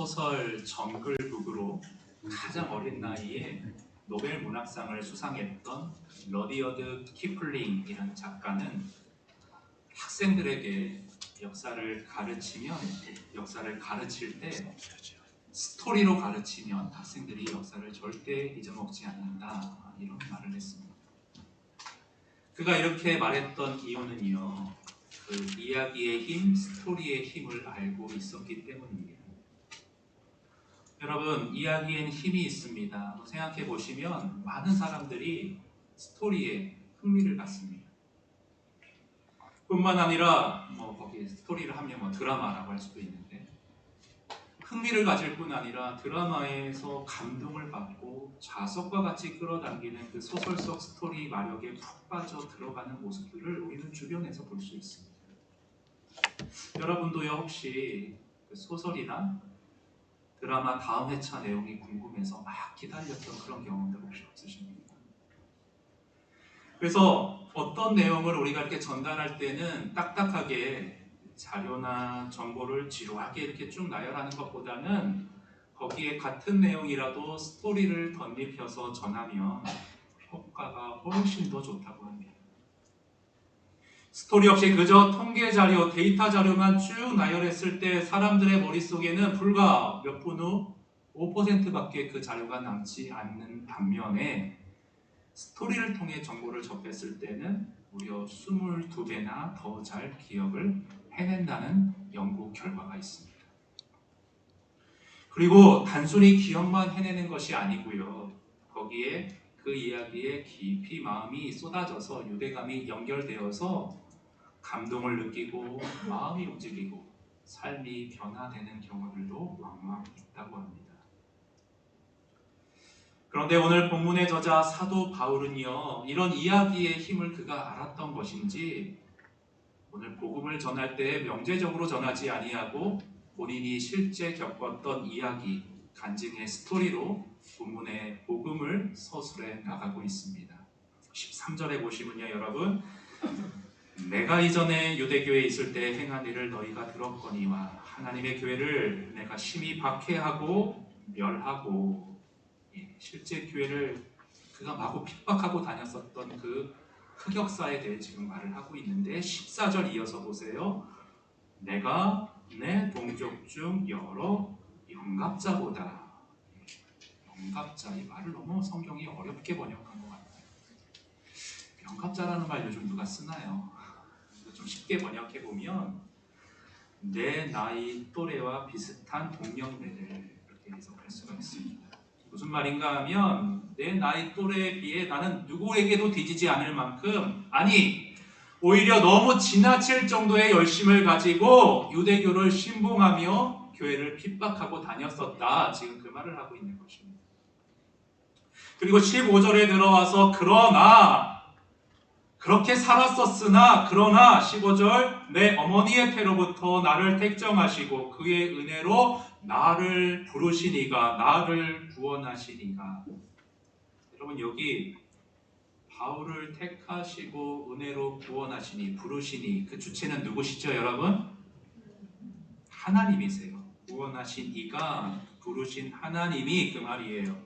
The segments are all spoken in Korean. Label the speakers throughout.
Speaker 1: 소설 정글북으로 가장 어린 나이에 노벨 문학상을 수상했던 러디어드 키플링이라는 작가는 학생들에게 역사를 가르칠 때 스토리로 가르치면 학생들이 역사를 절대 잊어먹지 않는다, 이런 말을 했습니다. 그가 이렇게 말했던 이유는요, 그 이야기의 힘, 스토리의 힘을 알고 있었기 때문입니다. 여러분, 이야기에는 힘이 있습니다. 생각해 보시면 많은 사람들이 스토리에 흥미를 갖습니다. 뿐만 아니라 거기에 스토리를 하면 드라마라고 할 수도 있는데, 흥미를 가질 뿐 아니라 드라마에서 감동을 받고 자석과 같이 끌어당기는 그 소설 속 스토리 마력에 푹 빠져 들어가는 모습들을 우리는 주변에서 볼 수 있습니다. 여러분도요, 혹시 그 소설이나 드라마 다음 회차 내용이 궁금해서 막 기다렸던 그런 경험들 혹시 없으십니까? 그래서 어떤 내용을 우리가 이렇게 전달할 때는 딱딱하게 자료나 정보를 지루하게 이렇게 쭉 나열하는 것보다는 거기에 같은 내용이라도 스토리를 덧입혀서 전하면 효과가 훨씬 더 좋다고 합니다. 스토리 없이 그저 통계 자료, 데이터 자료만 쭉 나열했을 때 사람들의 머릿속에는 불과 몇 분 후 5%밖에 그 자료가 남지 않는 반면에, 스토리를 통해 정보를 접했을 때는 무려 22배나 더 잘 기억을 해낸다는 연구 결과가 있습니다. 그리고 단순히 기억만 해내는 것이 아니고요, 거기에 그 이야기에 깊이 마음이 쏟아져서 유대감이 연결되어서 감동을 느끼고 마음이 움직이고 삶이 변화되는 경우들도 왕왕 있다고 합니다. 그런데 오늘 본문의 저자 사도 바울은요, 이런 이야기의 힘을 그가 알았던 것인지 오늘 복음을 전할 때 명제적으로 전하지 아니하고 본인이 실제 겪었던 이야기, 간증의 스토리로 본문의 복음을 서술해 나가고 있습니다. 13절에 보시면요, 여러분, 내가 이전에 유대교회에 있을 때 행한 일을 너희가 들었거니와 하나님의 교회를 내가 심히 박해하고 멸하고, 실제 교회를 그가 마구 핍박하고 다녔었던 그 흑역사에 대해 지금 말을 하고 있는데, 14절 이어서 보세요. 내가 내 동족 중 여러 영갑자보다, 영갑자, 이 말을 너무 성경이 어렵게 번역한 것 같아요. 영갑자라는 말 요즘 누가 쓰나요? 좀 쉽게 번역해 보면 내 나이 또래와 비슷한 동년배를, 이렇게 해석할 수가 있습니다. 무슨 말인가 하면 내 나이 또래에 비해 나는 누구에게도 뒤지지 않을 만큼, 아니 오히려 너무 지나칠 정도의 열심을 가지고 유대교를 신봉하며 교회를 핍박하고 다녔었다, 지금 그 말을 하고 있는 것입니다. 그리고 15절에 들어와서 그렇게 살았었으나 그러나 15절, 내 어머니의 태로부터 나를 택정하시고 그의 은혜로 나를 부르시니가, 나를 구원하시니가. 여러분, 여기 바울을 택하시고 은혜로 구원하시니, 부르시니, 그 주체는 누구시죠, 여러분? 하나님이세요. 구원하신 이가, 부르신 하나님이 그 말이에요.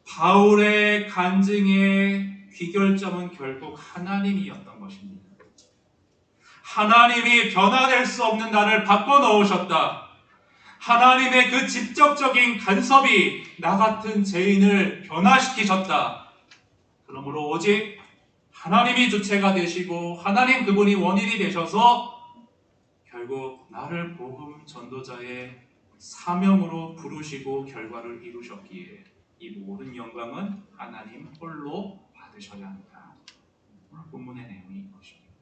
Speaker 1: 바울의 간증의 귀결점은 결국 하나님이었던 것입니다. 하나님이 변화될 수 없는 나를 바꿔놓으셨다. 하나님의 그 직접적인 간섭이 나 같은 죄인을 변화시키셨다. 그러므로 오직 하나님이 주체가 되시고 하나님 그분이 원인이 되셔서 결국 나를 복음 전도자의 사명으로 부르시고 결과를 이루셨기에 이 모든 영광은 하나님 홀로 받으셔야 한다. 오늘 본문의 내용이 이것입니다.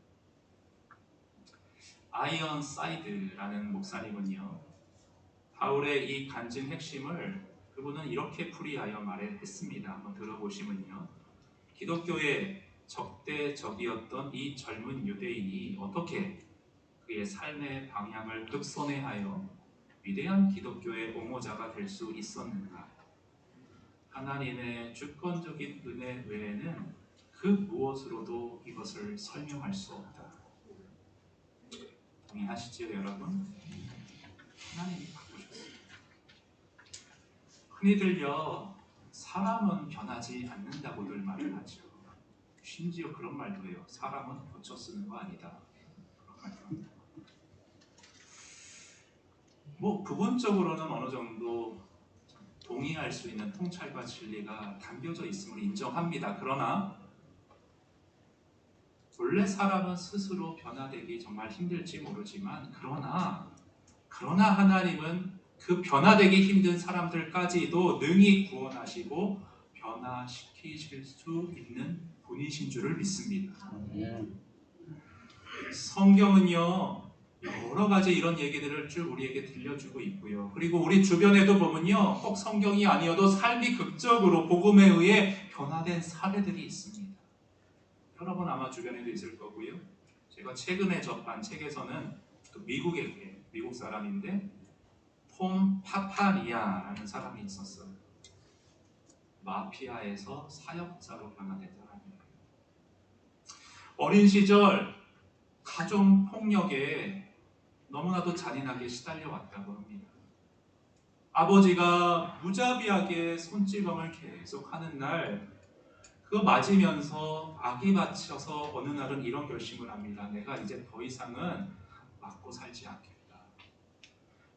Speaker 1: 아이언 사이드라는 목사님은요, 바울의 이 간증 핵심을 그분은 이렇게 풀이하여 말했습니다. 한번 들어보시면요, 기독교의 적대적이었던 이 젊은 유대인이 어떻게 그의 삶의 방향을 급선회하여 위대한 기독교의 옹호자가 될 수 있었는가? 하나님의 주권적인 은혜 외에는 그 무엇으로도 이것을 설명할 수 없다. 동의하시죠, 여러분? 하나님이 바꾸셨습니다. 흔히들요, 사람은 변하지 않는다고들 말을 하죠. 심지어 그런 말도 해요. 사람은 고쳐 쓰는 거 아니다. 그런 말도 합니다. 부분적으로는 어느 정도 동의할 수 있는 통찰과 진리가 담겨져 있음을 인정합니다. 그러나 원래 사람은 스스로 변화되기 정말 힘들지 모르지만 그러나 하나님은 그 변화되기 힘든 사람들까지도 능히 구원하시고 변화시키실 수 있는 분이신 줄을 믿습니다. 성경은요, 여러 가지 이런 얘기들을 쭉 우리에게 들려주고 있고요. 그리고 우리 주변에도 보면요, 꼭 성경이 아니어도 삶이 극적으로 복음에 의해 변화된 사례들이 있습니다. 여러분 아마 주변에도 있을 거고요. 제가 최근에 접한 책에서는 미국 사람인데 톰 파파니아라는 사람이 있었어요. 마피아에서 사역자로 변화된 사람이에요. 어린 시절 가정 폭력에 너무나도 잔인하게 시달려왔다고 합니다. 아버지가 무자비하게 손찌검을 계속 하는 날, 그거 맞으면서 악이 받쳐서 어느 날은 이런 결심을 합니다. 내가 이제 더 이상은 맞고 살지 않겠다.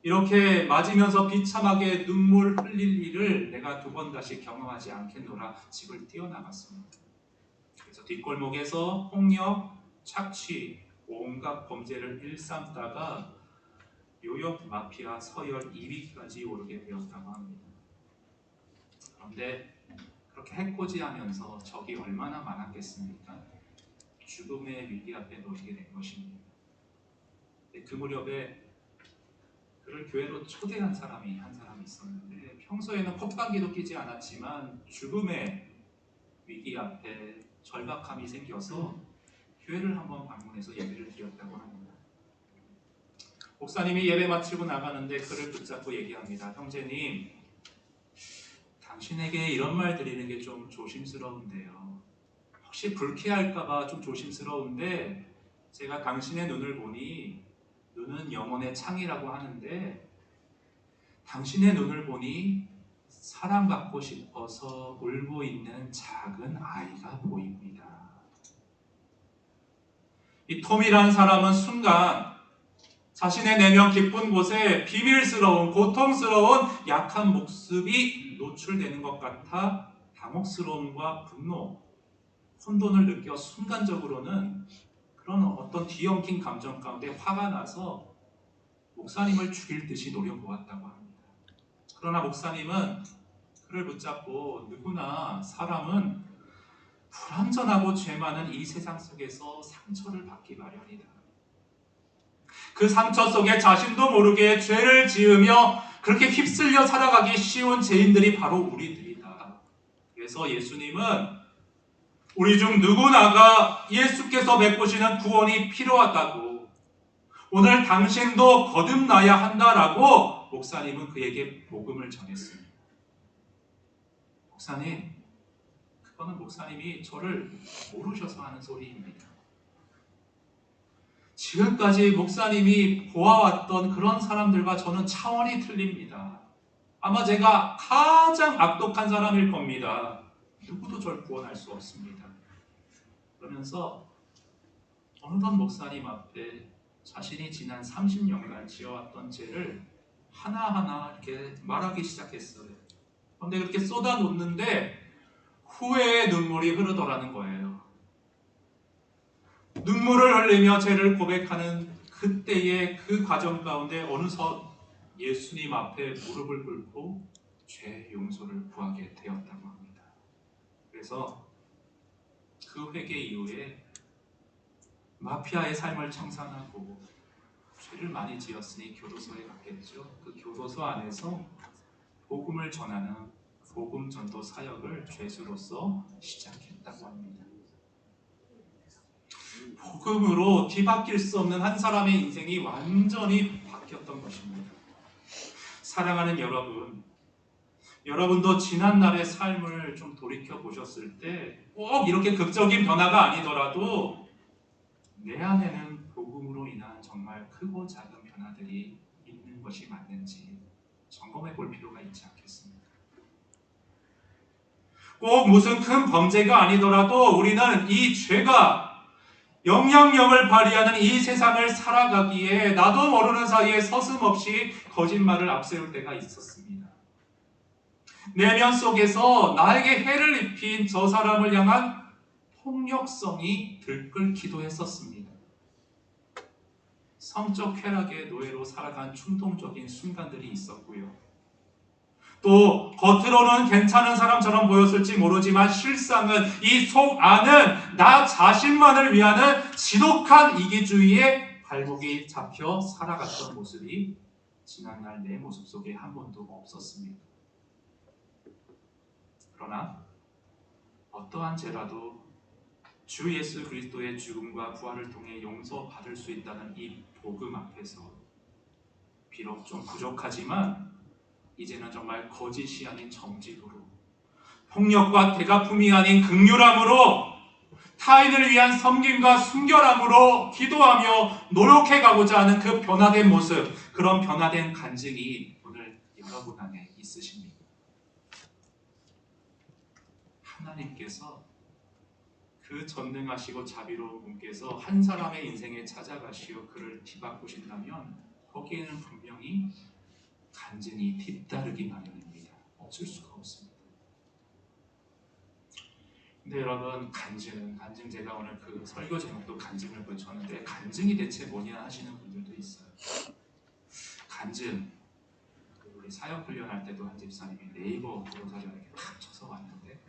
Speaker 1: 이렇게 맞으면서 비참하게 눈물 흘릴 일을 내가 두 번 다시 경험하지 않겠노라 집을 뛰어나갔습니다. 그래서 뒷골목에서 폭력, 착취, 온갖 범죄를 일삼다가 뉴욕 마피아 서열 2위까지 오르게 되었다고 합니다. 그런데 그렇게 해코지하면서 적이 얼마나 많았겠습니까? 죽음의 위기 앞에 놓이게 된 것입니다. 그 무렵에 그를 교회로 초대한 사람이 한 사람이 있었는데 평소에는 콧방귀도 끼지 않았지만 죽음의 위기 앞에 절박함이 생겨서 교회를 한번 방문해서 예배를 드렸다고 합니다. 목사님이 예배 마치고 나가는데 그를 붙잡고 얘기합니다. 형제님, 당신에게 이런 말 드리는 게 좀 조심스러운데요. 혹시 불쾌할까봐 좀 조심스러운데 제가 당신의 눈을 보니 눈은 영혼의 창이라고 하는데 당신의 눈을 보니 사랑받고 싶어서 울고 있는 작은 아이가 보입니다. 이 톰이라는 사람은 순간 자신의 내면 깊은 곳에 비밀스러운 고통스러운 약한 모습이 노출되는 것 같아 당혹스러움과 분노, 혼돈을 느껴 순간적으로는 그런 어떤 뒤엉킨 감정 가운데 화가 나서 목사님을 죽일 듯이 노려보았다고 합니다. 그러나 목사님은 그를 붙잡고 누구나 사람은 불완전하고 죄 많은 이 세상 속에서 상처를 받기 마련이다. 그 상처 속에 자신도 모르게 죄를 지으며 그렇게 휩쓸려 살아가기 쉬운 죄인들이 바로 우리들이다. 그래서 예수님은 우리 중 누구나가 예수께서 베푸시는 구원이 필요하다고, 오늘 당신도 거듭나야 한다라고 목사님은 그에게 복음을 전했습니다. 목사님, 그거는 목사님이 저를 모르셔서 하는 소리입니다. 지금까지 목사님이 보아왔던 그런 사람들과 저는 차원이 틀립니다. 아마 제가 가장 악독한 사람일 겁니다. 누구도 절 구원할 수 없습니다. 그러면서 어느덧 목사님 앞에 자신이 지난 30년간 지어왔던 죄를 하나하나 이렇게 말하기 시작했어요. 그런데 그렇게 쏟아놓는데 후회의 눈물이 흐르더라는 거예요. 눈물을 흘리며 죄를 고백하는 그때의 그 과정 가운데 어느덧 예수님 앞에 무릎을 꿇고 죄 용서를 구하게 되었다고 합니다. 그래서 그 회개 이후에 마피아의 삶을 청산하고 죄를 많이 지었으니 교도소에 갔겠죠. 그 교도소 안에서 복음을 전하는 복음 전도 사역을 죄수로서 시작했다고 합니다. 복음으로 뒤바뀔 수 없는 한 사람의 인생이 완전히 바뀌었던 것입니다. 사랑하는 여러분, 여러분도 지난날의 삶을 좀 돌이켜 보셨을 때 꼭 이렇게 극적인 변화가 아니더라도 내 안에는 복음으로 인한 정말 크고 작은 변화들이 있는 것이 맞는지 점검해 볼 필요가 있지 않겠습니까? 꼭 무슨 큰 범죄가 아니더라도 우리는 이 죄가 영향력을 발휘하는 이 세상을 살아가기에 나도 모르는 사이에 서슴없이 거짓말을 앞세울 때가 있었습니다. 내면 속에서 나에게 해를 입힌 저 사람을 향한 폭력성이 들끓기도 했었습니다. 성적 쾌락의 노예로 살아간 충동적인 순간들이 있었고요. 또 겉으로는 괜찮은 사람처럼 보였을지 모르지만 실상은 이 속 안은 나 자신만을 위하는 지독한 이기주의에 발목이 잡혀 살아갔던 모습이 지난날 내 모습 속에 한 번도 없었습니다. 그러나 어떠한 죄라도 주 예수 그리스도의 죽음과 부활을 통해 용서받을 수 있다는 이 복음 앞에서 비록 좀 부족하지만 이제는 정말 거짓이 아닌 정직으로, 폭력과 대가품이 아닌 긍휼함으로, 타인을 위한 섬김과 순결함으로 기도하며 노력해가고자 하는 그 변화된 모습, 그런 변화된 간증이 오늘 여러분 안에 있으십니까? 하나님께서 그 전능하시고 자비로운 분께서 한 사람의 인생에 찾아가시어 그를 뒤바꾸신다면 거기에는 분명히 간증이 뒤따르기 마련입니다. 없을 수가 없습니다. 근데 여러분, 간증 제가 오늘 그 설교 제목도 간증을 붙였는데 간증이 대체 뭐냐 하시는 분들도 있어요. 간증, 우리 사역 훈련할 때도 한 집사님이 네이버 국어사전에 이렇게 탁 쳐서 왔는데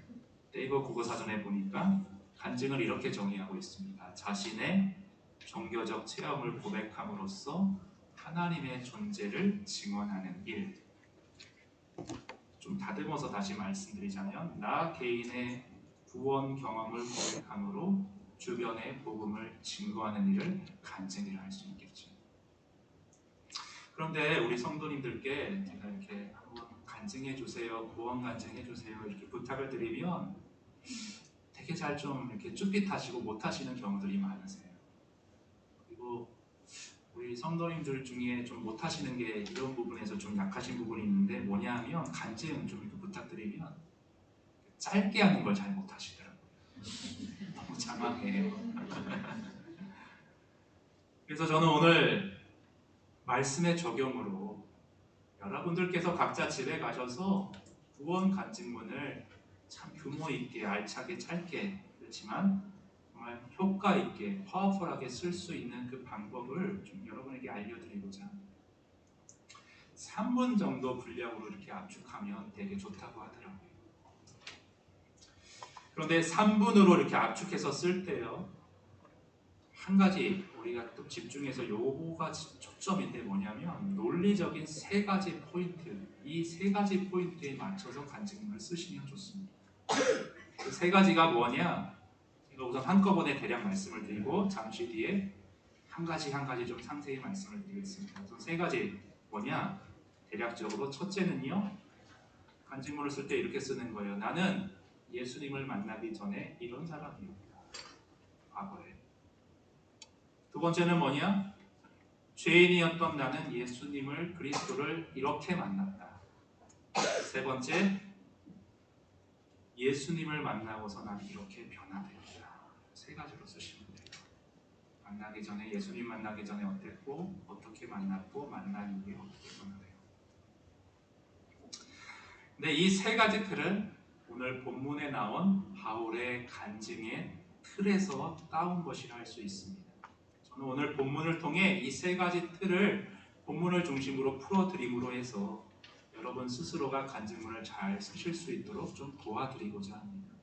Speaker 1: 네이버 국어사전에 보니까 간증을 이렇게 정의하고 있습니다. 자신의 종교적 체험을 고백함으로써 하나님의 존재를 증언하는 일. 좀 다듬어서 다시 말씀드리자면 나 개인의 구원 경험을 고백함으로 주변의 복음을 증거하는 일을 간증이라 할 수 있겠죠. 그런데 우리 성도님들께 제가 이렇게 한번 간증해 주세요, 구원 간증해 주세요 이렇게 부탁을 드리면 되게 잘 좀 이렇게 쭈삣하시고 못하시는 경우들이 많으세요. 그리고 우리 성도님들 중에 좀 못하시는 게 이런 부분에서 좀 약하신 부분이 있는데 뭐냐 하면 간증 좀 이렇게 부탁드리면 짧게 하는 걸 잘 못하시더라고요. 너무 장황해요. 그래서 저는 오늘 말씀의 적용으로 여러분들께서 각자 집에 가셔서 구원 간증문을 참 규모 있게 알차게 짧게 그렇지만 정말 효과 있게 파워풀하게 쓸 수 있는 그 방법을 좀 여러분에게 알려드리고자 3분 정도 분량으로 이렇게 압축하면 되게 좋다고 하더라고요. 그런데 3분으로 이렇게 압축해서 쓸 때요, 한 가지 우리가 또 집중해서 요거가 초점인데 뭐냐면 논리적인 3가지 포인트, 이 3가지 포인트에 맞춰서 간증문을 쓰시면 좋습니다. 그 3가지가 뭐냐? 제가 우선 한꺼번에 대략 말씀을 드리고 잠시 뒤에 한 가지 좀 상세히 말씀을 드리겠습니다. 우선 3가지 뭐냐? 대략적으로 첫째는요, 간증문을 쓸 때 이렇게 쓰는 거예요. 나는 예수님을 만나기 전에 이런 사람이었다. 과거에. 두 번째는 뭐냐? 죄인이었던 나는 예수님을, 그리스도를 이렇게 만났다. 세 번째, 예수님을 만나고서 난 이렇게 변화되었다. 3가지로 쓰시면 돼요. 만나기 전에, 예수님 만나기 전에 어땠고, 어떻게 만났고, 만난 이후에 어떻게 변화돼요. 근데 이 3가지 틀은 오늘 본문에 나온 바울의 간증의 틀에서 따온 것이라 할 수 있습니다. 저는 오늘 본문을 통해 이 3가지 틀을 본문을 중심으로 풀어드림으로 해서 여러분 스스로가 간증문을 잘 쓰실 수 있도록 좀 도와드리고자 합니다.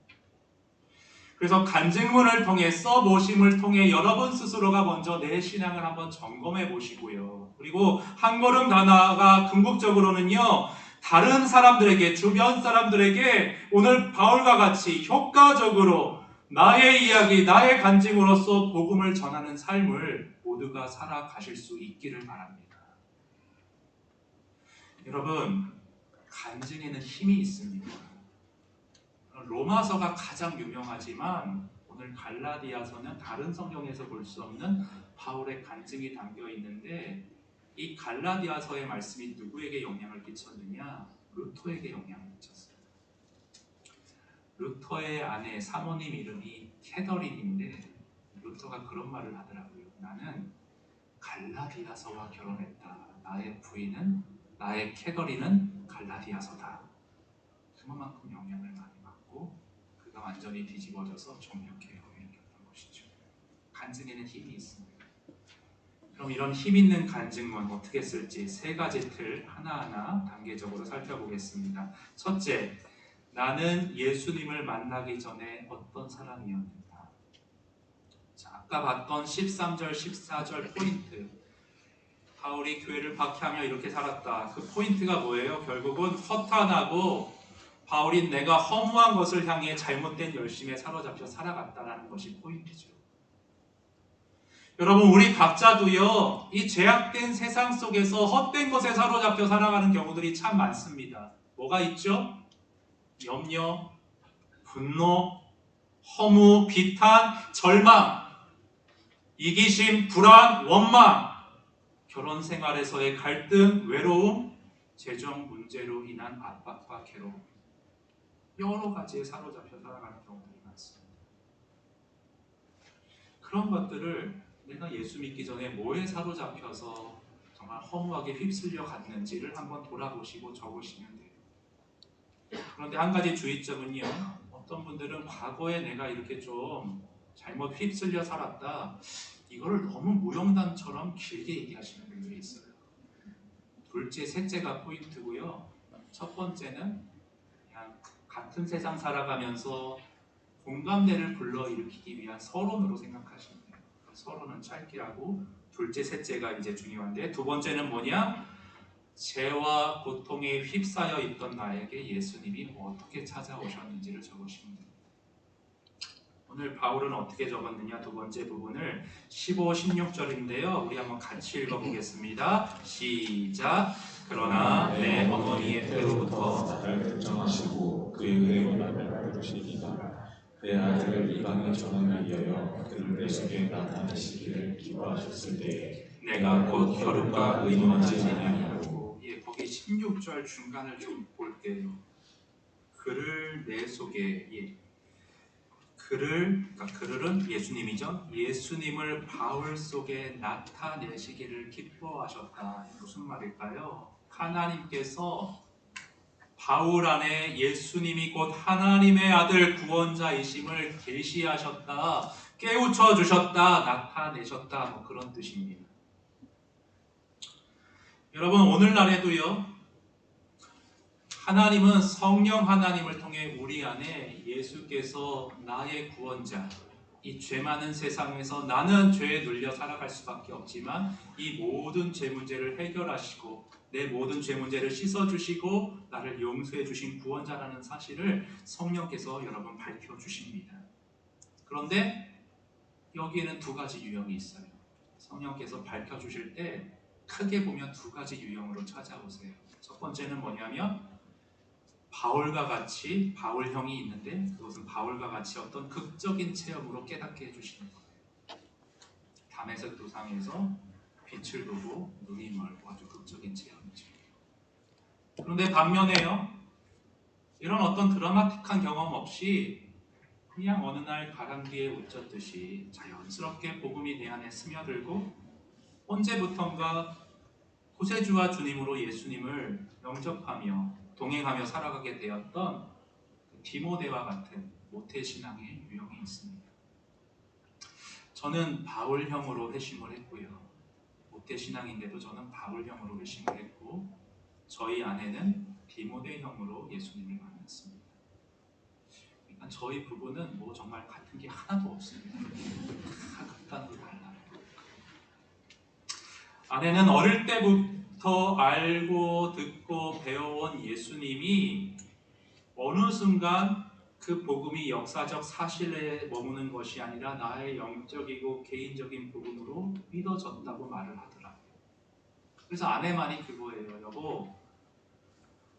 Speaker 1: 그래서 간증문을 통해 써보심을 통해 여러분 스스로가 먼저 내 신앙을 한번 점검해 보시고요. 그리고 한 걸음 더 나아가 궁극적으로는요, 다른 사람들에게, 주변 사람들에게 오늘 바울과 같이 효과적으로 나의 이야기, 나의 간증으로서 복음을 전하는 삶을 모두가 살아가실 수 있기를 바랍니다. 여러분, 간증에는 힘이 있습니다. 로마서가 가장 유명하지만 오늘 갈라디아서는 다른 성경에서 볼 수 없는 바울의 간증이 담겨 있는데 이 갈라디아서의 말씀이 누구에게 영향을 끼쳤느냐? 루터에게 영향을 끼쳤어요. 루터의 아내 사모님 이름이 캐더린인데 루터가 그런 말을 하더라고요. 나는 갈라디아서와 결혼했다. 나의 캐더린은 갈라디아서다. 그만큼 영향을 많이 받고 그가 완전히 뒤집어져서 종교개혁을 일으켰던 것이죠. 간증에는 힘이 있습니다. 그럼 이런 힘 있는 간증문 어떻게 쓸지 세 가지 틀 하나하나 단계적으로 살펴보겠습니다. 첫째, 나는 예수님을 만나기 전에 어떤 사람이었는가. 자, 아까 봤던 13절, 14절 포인트. 바울이 교회를 박해하며 이렇게 살았다. 그 포인트가 뭐예요? 결국은 허탄하고 바울인 내가 허무한 것을 향해 잘못된 열심에 사로잡혀 살아갔다라는 것이 포인트죠. 여러분, 우리 각자도요, 이 죄악된 세상 속에서 헛된 것에 사로잡혀 살아가는 경우들이 참 많습니다. 뭐가 있죠? 염려, 분노, 허무, 비탄, 절망, 이기심, 불안, 원망, 결혼 생활에서의 갈등, 외로움, 재정 문제로 인한 압박과 괴로움, 여러 가지에 사로잡혀 살아가는 경우들이 많습니다. 그런 것들을 내가 예수 믿기 전에 뭐에 사로잡혀서 정말 허무하게 휩쓸려 갔는지를 한번 돌아보시고 적으시면 돼요. 그런데 한 가지 주의점은요, 어떤 분들은 과거에 내가 이렇게 좀 잘못 휩쓸려 살았다, 이거를 너무 무용담처럼 길게 얘기하시는 분들이 있어요. 둘째, 셋째가 포인트고요. 첫 번째는 그냥 같은 세상 살아가면서 공감대를 불러일으키기 위한 서론으로 생각하시면 돼요. 서론은 짧게 하고 둘째, 셋째가 이제 중요한데, 두 번째는 뭐냐? 죄와 고통에 휩싸여 있던 나에게 예수님이 어떻게 찾아오셨는지를 적으시면 됩니다. 오늘 바울은 어떻게 적었느냐? 두 번째 부분을 15, 16절인데요. 우리 한번 같이 읽어보겠습니다. 시작. 그러나 내 어머니의 때로부터
Speaker 2: 나를 걱정하시고 그의 은혜원함을 베푸시니가 내 아들을 이방에 전하기 위하여 그를 내 속에 나타내시기를 기뻐하셨을 때에
Speaker 1: 내가 곧 혈육과 의논하지 아니하고, 거기 16절 중간을 좀 볼게요. 그를 내 속에, 그들은 예수님이죠. 예수님을 바울 속에 나타내시기를 기뻐하셨다. 무슨 말일까요? 하나님께서 바울 안에 예수님이 곧 하나님의 아들 구원자이심을 계시하셨다, 깨우쳐 주셨다, 나타내셨다, 뭐 그런 뜻입니다. 여러분, 오늘날에도요, 하나님은 성령 하나님을 통해 우리 안에 예수께서 나의 구원자, 이 죄 많은 세상에서 나는 죄에 눌려 살아갈 수밖에 없지만 이 모든 죄 문제를 해결하시고 내 모든 죄 문제를 씻어주시고 나를 용서해 주신 구원자라는 사실을 성령께서 여러분 밝혀주십니다. 그런데 여기에는 두 가지 유형이 있어요. 성령께서 밝혀주실 때 크게 보면 두 가지 유형으로 찾아오세요. 첫 번째는 뭐냐면 바울과 같이 바울형이 있는데 그것은 바울과 같이 어떤 극적인 체험으로 깨닫게 해주시는 거예요. 담에색 도상에서 빛을 보고 눈이 멀고 아주 극적인 체험이죠. 그런데 반면에요, 이런 어떤 드라마틱한 경험 없이 그냥 어느 날 가랑비에 옷 젖듯이 자연스럽게 복음이 내 안에 스며들고 언제부턴가 구세주와 주님으로 예수님을 영접하며 동행하며 살아가게 되었던 디모데와 같은 모태신앙의 유형이 있습니다. 저는 바울형으로 회심을 했고요. 모태신앙인데도 저는 바울형으로 회심을 했고 저희 아내는 디모데형으로 예수님을 만났습니다. 그러니까 저희 부부는 뭐 정말 같은 게 하나도 없습니다. 다 극단으로 달라요. 아내는 어릴 때부터 알고 듣고 배워온 예수님이 어느 순간 그 복음이 역사적 사실에 머무는 것이 아니라 나의 영적이고 개인적인 부분으로 믿어졌다고 말을 하더라고요. 그래서 아내 말이 그거예요. 여보,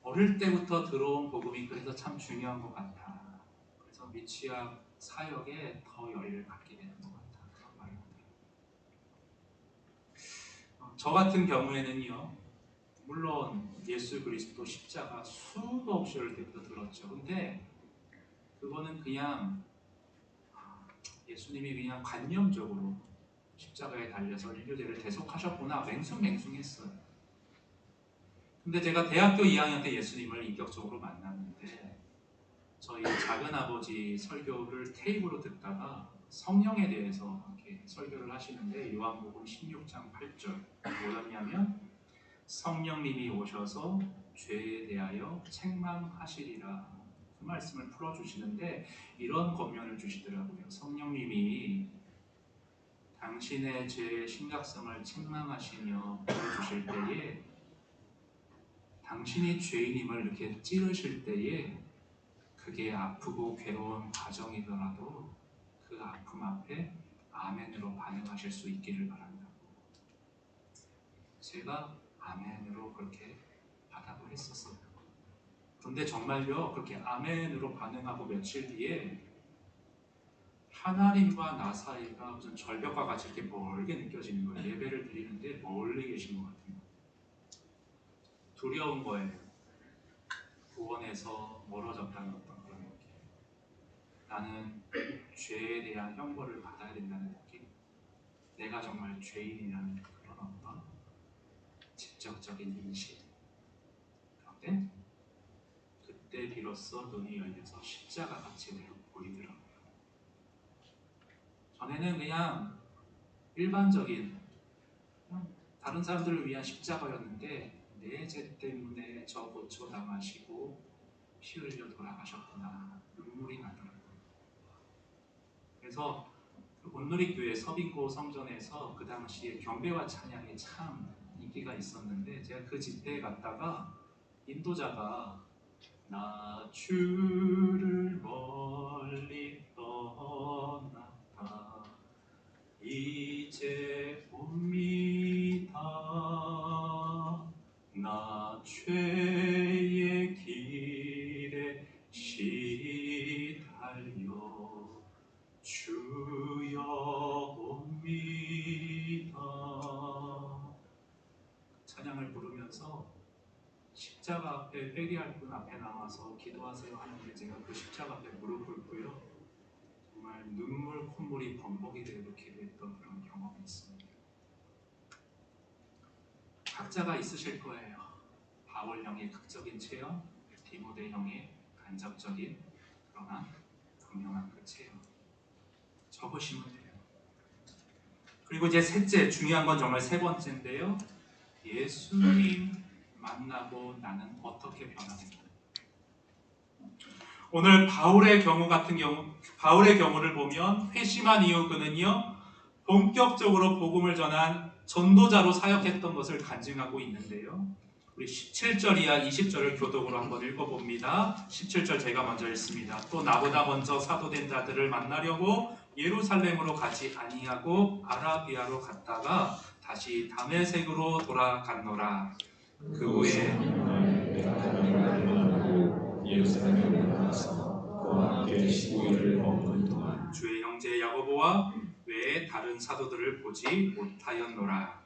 Speaker 1: 어릴 때부터 들어온 복음이 그래서 참 중요한 것 같아. 그래서 미취학 사역에 더 열의를 갖게 되는 것 같아. 그런 말을 하더라고요. 저 같은 경우에는요, 물론 예수 그리스도 십자가 수도 없이 어릴 때부터 들었죠. 근데 그거는 그냥 예수님이 그냥 관념적으로 십자가에 달려서 인류대를 대속하셨구나 맹숭맹숭했어요. 근데 제가 대학교 2학년 때 예수님을 인격적으로 만났는데 저희 작은아버지 설교를 테이프로 듣다가 성령에 대해서 이렇게 설교를 하시는데 요한복음 16장 8절 뭐였냐면 성령님이 오셔서 죄에 대하여 책망하시리라 그 말씀을 풀어주시는데 이런 권면을 주시더라고요. 성령님이 당신의 죄의 심각성을 책망하시며 보여주실 때에 당신이 죄인임을 이렇게 찌르실 때에 그게 아프고 괴로운 과정이더라도 그 아픔 앞에 아멘으로 반응하실 수 있기를 바란다. 제가 아멘으로 그렇게 받아을 했었어요. 그런데 정말요 그렇게 아멘으로 반응하고 며칠 뒤에 하나님과 나 사이가 무슨 절벽과 같이 이렇게 멀게 느껴지는 거예요. 예배를 드리는데 멀리 계신 것 같은 거예요. 두려운 거예요. 구원에서 멀어졌다는 어떤 그런 느낌. 나는 죄에 대한 형벌을 받아야 된다는 느낌. 내가 정말 죄인이라는 그런 어떤 직접적인 인식. 그런데 그때 비로소 눈이 열려서 십자가 같이 보이더라고요. 전에는 그냥 일반적인 다른 사람들을 위한 십자가였는데 내 죄 때문에 저 고초 당하시고 피 흘려 돌아가셨구나 눈물이 나더라고요. 그래서 그 온누리교회 서빙고 성전에서 그 당시에 경배와 찬양이 참 인기가 있었는데 제가 그 집회에 갔다가 인도자가 나 주를 멀리 떠났다 이제 옵니다 나 죄의 길에 시달려 주여 옵니다 찬양을 부르면서 십자가 앞에 회개할 분 앞에 나와서 기도하세요 하는데 제가 그 십자가 앞에 무릎 꿇고요 정말 눈물 콧물이 범벅이 되고 기도했던 그런 경험이 있습니다. 각자가 있으실 거예요. 바울 형의 극적인 체험, 디모데 형의 간접적인 그러나 분명한 그 체험 적으시면 돼요. 그리고 이제 셋째 중요한 건 정말 세 번째인데요. 예수님 만나고 나는 어떻게 변화된다. 오늘 바울의 경우를 보면 회심한 이후 그는요 본격적으로 복음을 전한 전도자로 사역했던 것을 간증하고 있는데요. 우리 17절 이하 20절을 교독으로 한번 읽어봅니다. 17절 제가 먼저 읽습니다. 또 나보다 먼저 사도된 자들을 만나려고 예루살렘으로 가지 아니하고 아라비아로 갔다가 다시 다메섹으로 돌아갔노라. 그 후에
Speaker 2: 예루살렘에 올라가서 그와 함께 15일을 머무는 동안
Speaker 1: 주의 형제 야고보와 외에 다른 사도들을 보지 못하였노라.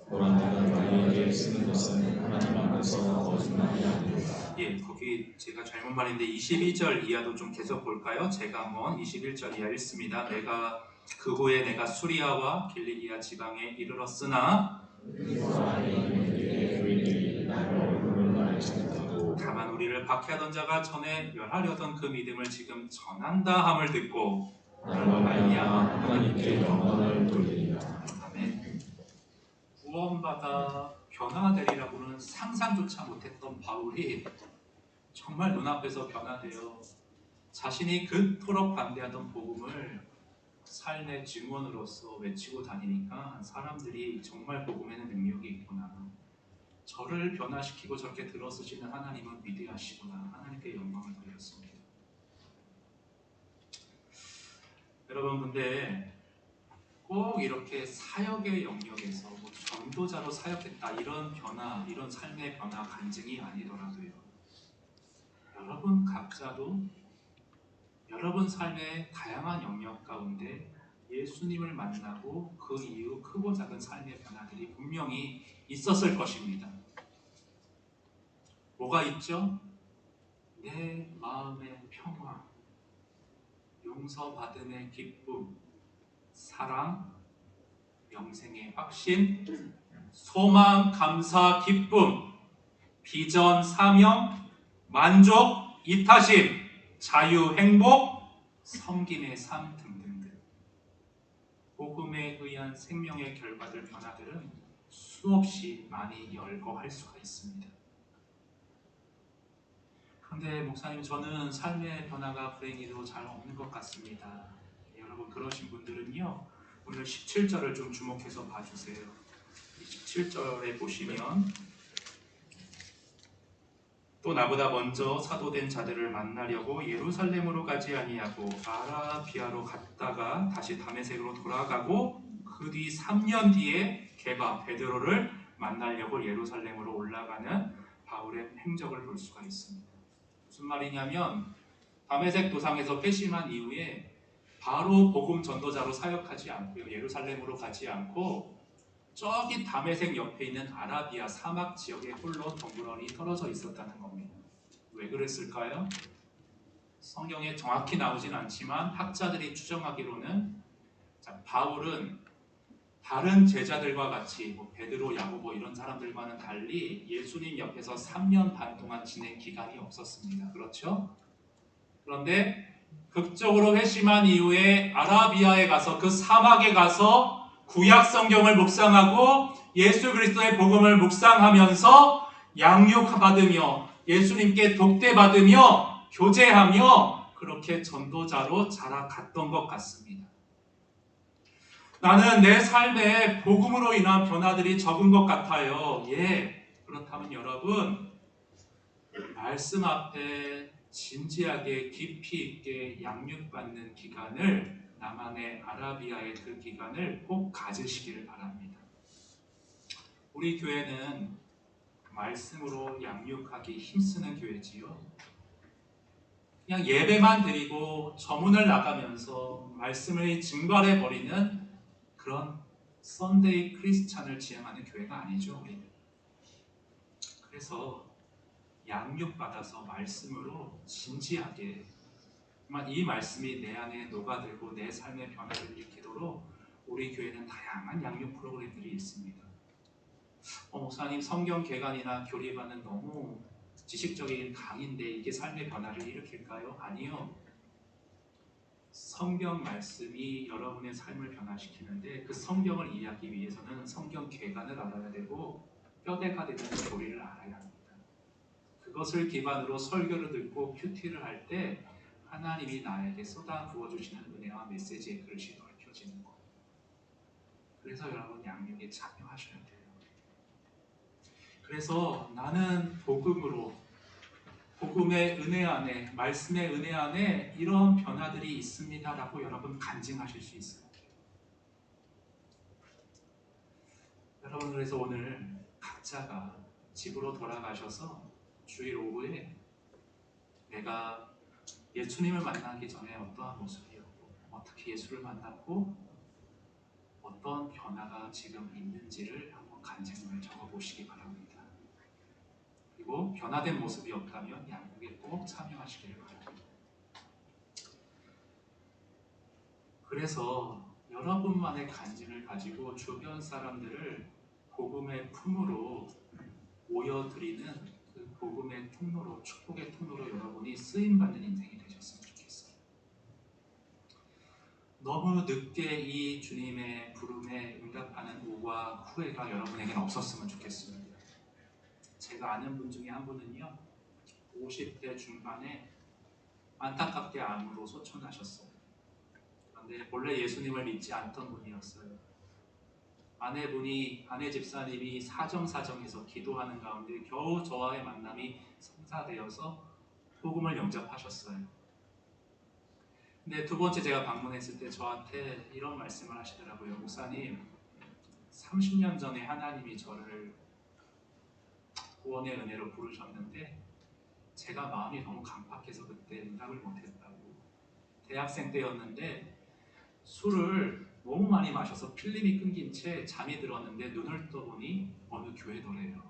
Speaker 2: 보라 내가 너희에게 쓰는 것은 하나님 앞에서 거짓말이 아니라
Speaker 1: 예, 거기 제가 잘못 말했는데 22절 이하도 좀 계속 볼까요? 제가 한번 21절 이하 읽습니다. 그 후에 내가 수리아와 길리기아 지방에 이르렀으나 다만 우리를 박해하던 자가 전에 멸하려던 그 믿음을 지금 전한다 함을 듣고
Speaker 2: 나로 말미암아 하나님께 영광을 돌리리라.
Speaker 1: 아멘. 구원받아 변화되리라고는 상상조차 못했던 바울이 정말 눈앞에서 변화되어 자신이 그토록 반대하던 복음을 삶의 증언으로서 외치고 다니니까 사람들이 정말 복음에는 능력이 있구나. 저를 변화시키고 저렇게 들어쓰시는 하나님은 위대하시구나. 하나님께 영광을 돌렸습니다. 여러분 근데 꼭 이렇게 사역의 영역에서 뭐 전도자로 사역했다 이런 변화, 이런 삶의 변화 간증이 아니더라도요. 여러분 각자도 여러분 삶의 다양한 영역 가운데 예수님을 만나고 그 이후 크고 작은 삶의 변화들이 분명히 있었을 것입니다. 뭐가 있죠? 내 마음의 평화, 용서받음의 기쁨, 사랑, 영생의 확신, 소망, 감사, 기쁨, 비전, 사명, 만족, 이타심, 자유, 행복, 섬김의 삶 등등등. 복음에 의한 생명의 결과들, 변화들은 수없이 많이 열거할 수가 있습니다. 그런데 목사님, 저는 삶의 변화가 불행히도 잘 없는 것 같습니다. 여러분, 그러신 분들은요, 오늘 17절을 좀 주목해서 봐주세요. 17절에 보시면, 또 나보다 먼저 사도된 자들을 만나려고 예루살렘으로 가지 아니하고 아라비아로 갔다가 다시 다메섹으로 돌아가고 그 뒤 3년 뒤에 게바 베드로를 만나려고 예루살렘으로 올라가는 바울의 행적을 볼 수가 있습니다. 무슨 말이냐면 다메섹 도상에서 회심한 이후에 바로 복음 전도자로 사역하지 않고요, 예루살렘으로 가지 않고 저기 다메섹 옆에 있는 아라비아 사막 지역에 홀로 덩그러니 떨어져 있었다는 겁니다. 왜 그랬을까요? 성경에 정확히 나오진 않지만 학자들이 추정하기로는, 바울은 다른 제자들과 같이 베드로, 야고보 이런 사람들과는 달리 예수님 옆에서 3년 반 동안 지낸 기간이 없었습니다. 그렇죠? 그런데 극적으로 회심한 이후에 아라비아에 가서, 그 사막에 가서 구약 성경을 묵상하고 예수 그리스도의 복음을 묵상하면서 양육받으며 예수님께 독대받으며 교제하며 그렇게 전도자로 자라갔던 것 같습니다. 나는 내 삶에 복음으로 인한 변화들이 적은 것 같아요. 그렇다면 여러분, 말씀 앞에 진지하게 깊이 있게 양육받는 기간을, 남한의 아라비아의 그 기간을 꼭 가지시기를 바랍니다. 우리 교회는 말씀으로 양육하기 힘쓰는 교회지요. 그냥 예배만 드리고 저문을 나가면서 말씀을 증발해버리는 그런 썬데이 크리스찬을 지향하는 교회가 아니죠, 우리는. 그래서 양육받아서 말씀으로 진지하게, 정말 이 말씀이 내 안에 녹아들고 내 삶의 변화를 일으키도록 우리 교회는 다양한 양육 프로그램들이 있습니다. 목사님, 성경 개관이나 교리반은 너무 지식적인 강의인데 이게 삶의 변화를 일으킬까요? 아니요. 성경 말씀이 여러분의 삶을 변화시키는데 그 성경을 이해하기 위해서는 성경 개관을 알아야 되고 뼈대가 되는 교리를 알아야 합니다. 그것을 기반으로 설교를 듣고 큐티를 할 때 하나님이 나에게 쏟아 부어주시는 은혜와 메시지의 그릇이 넓혀지는 것. 그래서 여러분, 양육에 참여하셔야 돼요. 그래서 나는 복음으로, 복음의 은혜 안에, 말씀의 은혜 안에 이런 변화들이 있습니다 라고 여러분 간증하실 수 있어요. 여러분, 그래서 오늘 각자가 집으로 돌아가셔서 주일 오후에 내가 예수님을 만나기 전에 어떠한 모습이었고 어떻게 예수를 만났고 어떤 변화가 지금 있는지를 한번 간증을 적어보시기 바랍니다. 그리고 변화된 모습이 없다면 양육에 꼭 참여하시기를 바랍니다. 그래서 여러분만의 간증을 가지고 주변 사람들을 복음의 품으로 모여드리는 그 복음의 통로로, 축복의 통로로 여러분이 쓰임받는 인생이 되셨으면 좋겠어요. 너무 늦게 이 주님의 부름에 응답하는 오과 후회가 여러분에게는 없었으면 좋겠습니다. 제가 아는 분 중에 한 분은요, 50대 중반에 안타깝게 암으로 소천하셨어요. 그런데 본래 예수님을 믿지 않던 분이었어요. 아내 집사님이 사정사정해서 기도하는 가운데 겨우 저와의 만남이 성사되어서 복음을 영접하셨어요. 근데 두 번째 제가 방문했을 때 저한테 이런 말씀을 하시더라고요. 목사님, 30년 전에 하나님이 저를 구원의 은혜로 부르셨는데 제가 마음이 너무 강팍해서 그때 응답을 못했다고. 대학생 때였는데 술을 너무 많이 마셔서 필름이 끊긴 채 잠이 들었는데 눈을 떠보니 어느 교회더래요.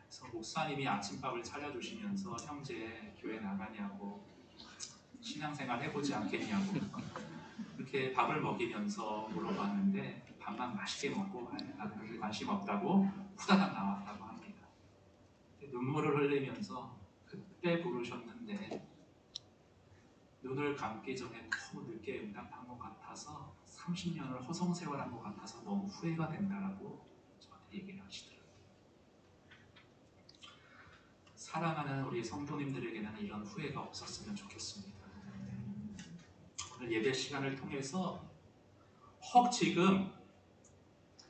Speaker 1: 그래서 목사님이 아침밥을 차려주시면서 형제 교회 나가냐고 신앙생활 해보지 않겠냐고 이렇게 밥을 먹이면서 물어봤는데 밥만 맛있게 먹고 나는 그렇게 관심 없다고 후다닥 나왔다고 합니다. 눈물을 흘리면서 그때 부르셨는데 눈을 감기 전에 너무 늦게 응답한 것 같아서 30년을 허송세월한 것 같아서 너무 후회가 된다라고 저한테 얘기를 하시더라고요. 사랑하는 우리 성도님들에게는 이런 후회가 없었으면 좋겠습니다. 오늘 예배 시간을 통해서 혹 지금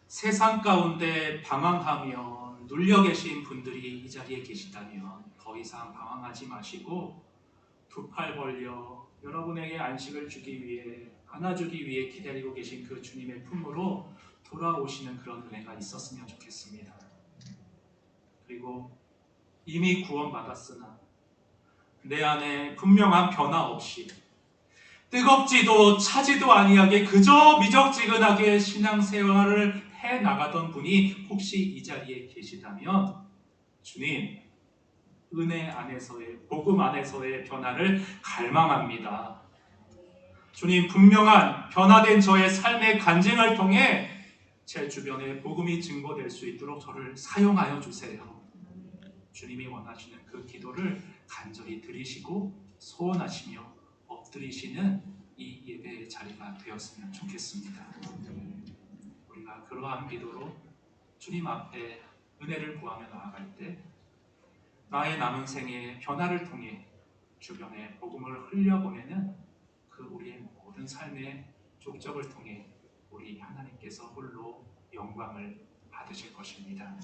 Speaker 1: 세상 가운데 방황하며 눌려 계신 분들이 이 자리에 계시다면 더 이상 방황하지 마시고 두 팔 벌려 여러분에게 안식을 주기 위해 안아주기 위해 기다리고 계신 그 주님의 품으로 돌아오시는 그런 은혜가 있었으면 좋겠습니다. 그리고 이미 구원받았으나 내 안에 분명한 변화 없이 뜨겁지도 차지도 아니하게 그저 미적지근하게 신앙생활을 해나가던 분이 혹시 이 자리에 계시다면 주님, 은혜 안에서의 복음 안에서의 변화를 갈망합니다. 주님, 분명한 변화된 저의 삶의 간증을 통해 제 주변에 복음이 증거될 수 있도록 저를 사용하여 주세요. 주님이 원하시는 그 기도를 간절히 드리시고 소원하시며 엎드리시는 이 예배의 자리가 되었으면 좋겠습니다. 우리가 그러한 기도로 주님 앞에 은혜를 구하며 나아갈 때 나의 남은 생의 변화를 통해 주변에 복음을 흘려보내는 그 우리의 모든 삶의 족적을 통해 우리 하나님께서 홀로 영광을 받으실 것입니다.